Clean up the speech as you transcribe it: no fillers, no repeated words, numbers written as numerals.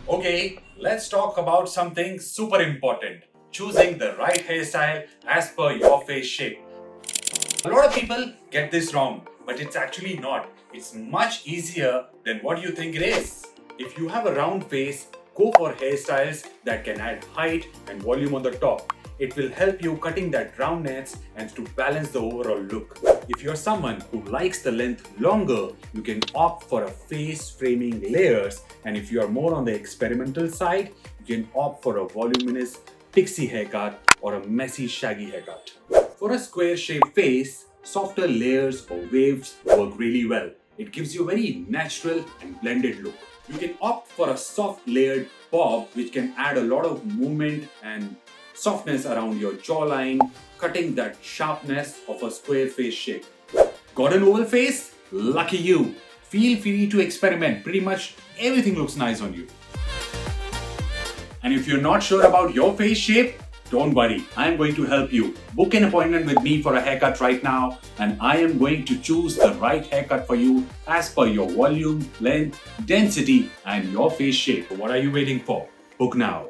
Okay, let's talk about something super important. Choosing the right hairstyle as per your face shape. A lot of people get this wrong, but it's actually not. It's much easier than what you think it is. If you have a round face, go for hairstyles that can add height and volume on the top. It will help you cutting that roundness and to balance the overall look. If you're someone who likes the length longer, you can opt for a face framing layers, and if you are more on the experimental side, you can opt for a voluminous pixie haircut or a messy shaggy haircut. For a square shaped face, softer layers or waves work really well. It gives you a very natural and blended look. You can opt for a soft layered bob which can add a lot of movement and softness around your jawline, cutting that sharpness of a square face shape. Got an oval face? Lucky you! Feel free to experiment. Pretty much everything looks nice on you. And if you're not sure about your face shape, don't worry, I am going to help you. Book an appointment with me for a haircut right now, and I am going to choose the right haircut for you as per your volume, length, density, and your face shape. What are you waiting for? Book now.